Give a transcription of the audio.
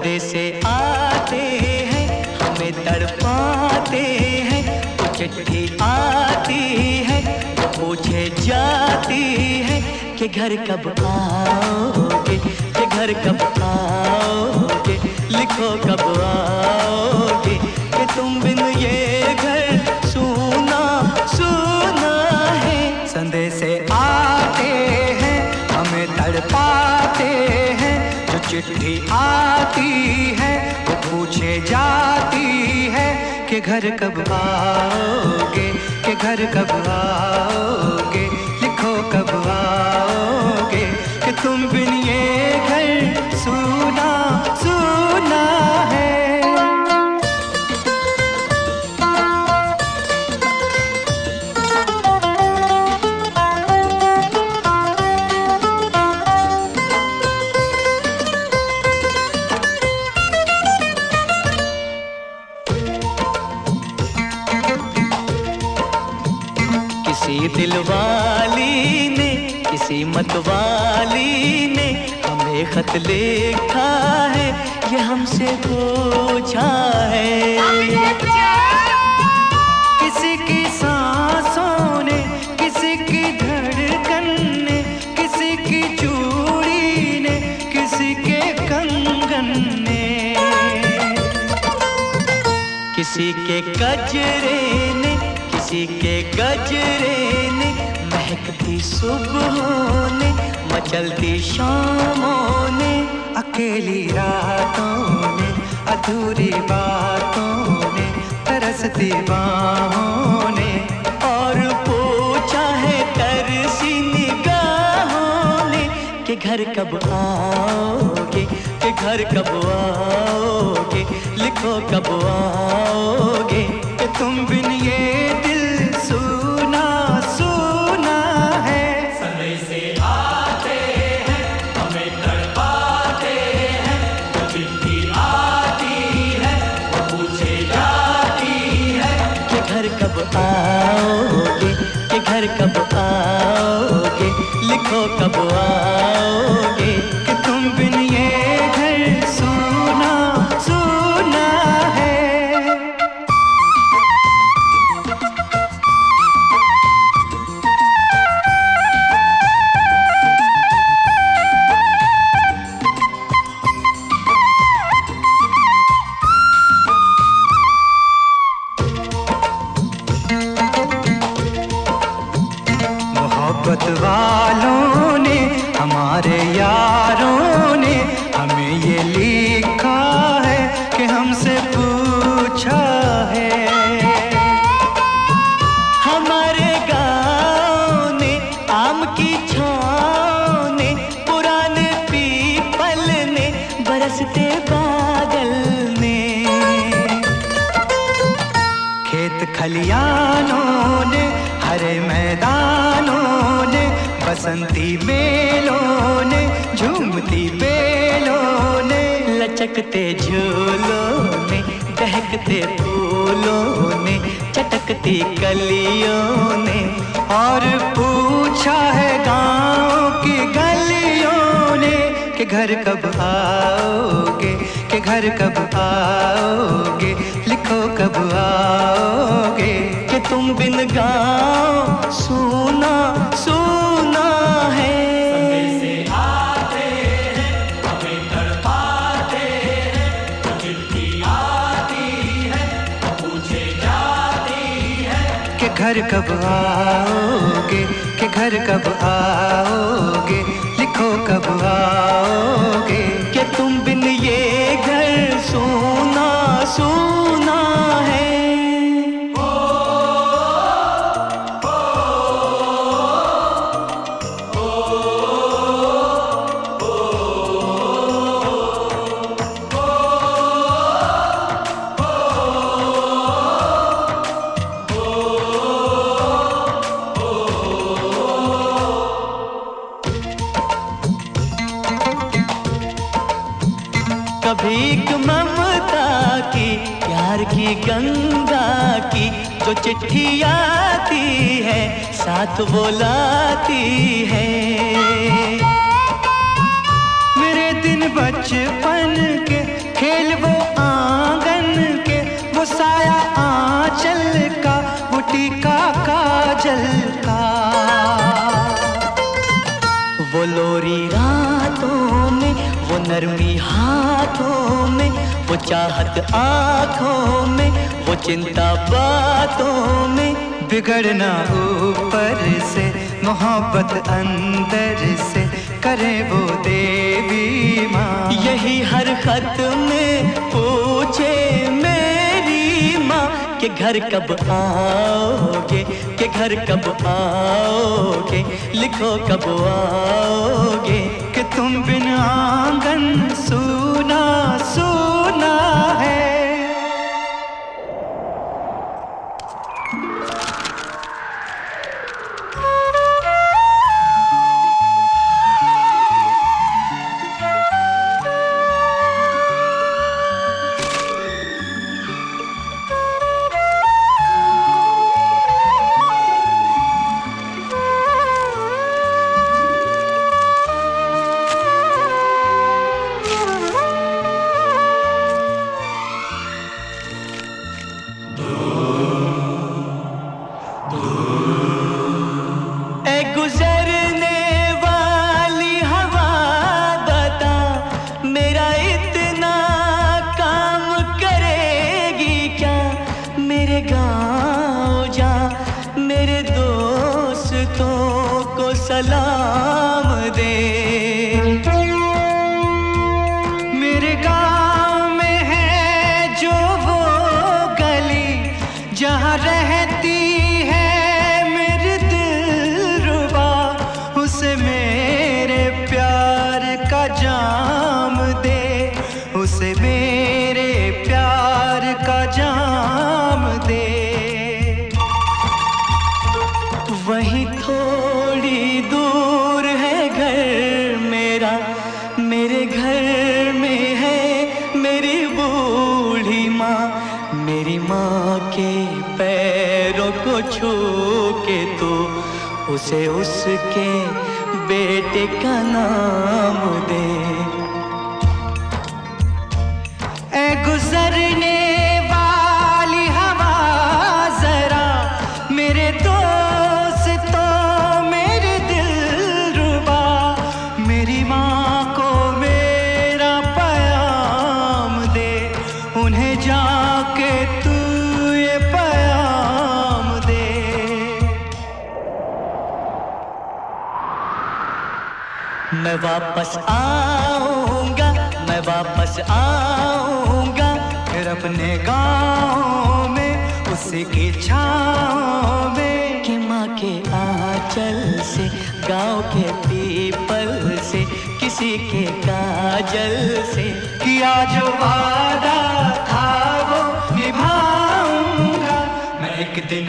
संदेशे आते हैं, हमें तड़पाते हैं। वो चिट्ठी आती है, वो पूछे जाती है कि घर कब आओगे, कि घर कब आओगे, लिखो कब आओगे, कि तुम बिन ये घर सूना सूना है। संदेशे आते हैं, हमें तड़पाते हैं। जो चिट्ठी आती है, वो पूछे जाती है कि घर कब आओगे, कि घर कब आओगे, लिखो कब आओगे, कि तुम बिन ये घर सूना सूना है। किसी दिलवाली ने, किसी मतवाली ने हमें खत लिखा है, ये हमसे पूछा है। किसी की सांसों ने, किसी की धड़कन ने, किसी की चूड़ी ने, किसी के कंगन ने, किसी के गजरे ने, किसी के गजरे ने, महकती सुबहों ने, मचलती शामों ने, अकेली रातों ने, अधूरी बातों ने, तरसती बाहों ने, और पूछा है तरसी निगाहों ने कि घर कब आओगे, कि घर कब आओगे, लिखो कब आओगे, कि तुम बिन ये दिल सूना सूना है। संदेशे आते हैं, हमें तड़पाते हैं। जो चिट्ठी आती है, वो पूछे जाती है कि घर कब आओगे, कि घर कब आओगे, लिखो कब आओगे, कि तुम बिन ये घर सूना सूना है। मोहब्बत वालों ने, हमारे यारों ने हमें ये लिखा है कि हमसे पूछा है। हमारे गाँव ने, आम की छाँव ने, पुराने पीपल ने, बरसते बादल ने, खेत खलियानों ने, हरे मैदानों ने, बसंती मेलों ने, झूमती बेलों ने, लचकते झूलों ने, दहकते फूलों ने, चटकती कलियों ने, और पूछा है गाँव की गलियों ने कि घर कब आओगे, कि घर कब आओगे, लिखो कब आओगे, कि तुम बिन गाँव सूना सूना है। संदेशे आते हैं, हमें तड़पाते हैं। जो चिट्ठी आती है, वो पूछे जाती है कि घर कब आओगे, कि घर कब आओगे, लिखो कब आओगे, कि तुम बिन ये घर सूना सूना है। कभी एक ममता की, प्यार की गंगा की, जो चिट्ठी आती है, साथ वो लाती है। मेरे दिन बचपन के हाथों में, वो चाहत आँखों में, वो चिंता बातों में। बिगड़ना ऊपर से, मोहब्बत अंदर से, करे वो देवी माँ। यही हर खत में पूछे मेरी माँ कि घर कब आओगे, कि घर कब आओगे, लिखो कब आओगे। कि तुम बिन आंगन सूना सूना है। गुजरने वाली हवा बता, मेरा इतना काम करेगी क्या। मेरे गाँव जा, मेरे दोस्तों को सलाम दे। मेरे गाँव में है जो वो गली जहाँ रहती है मेरी दिलरुबा, उसे मेरे प्यार का जाम दे, उसे मेरे प्यार का जाम दे। वहीं थोड़ी दूर है घर मेरा, मेरे घर में है मेरी बूढ़ी माँ। मेरी माँ के पैरों को छू के तो उसे उसके बेटे का नाम दे। ऐ गुजरने वाली हवा जरा, मेरे दोस्तों मेरे दिलरुबा, मेरी माँ को मेरा पैगाम दे, उन्हें जाके तू ये पैगाम दे। मैं वापस आऊंगा, मैं वापस आऊंगा, फिर अपने गाँव में उसी की छाँव में। कि माँ के आंचल से, गाँव के पीपल से, किसी के काजल से, किया जो वादा था वो निभाऊंगा। मैं एक दिन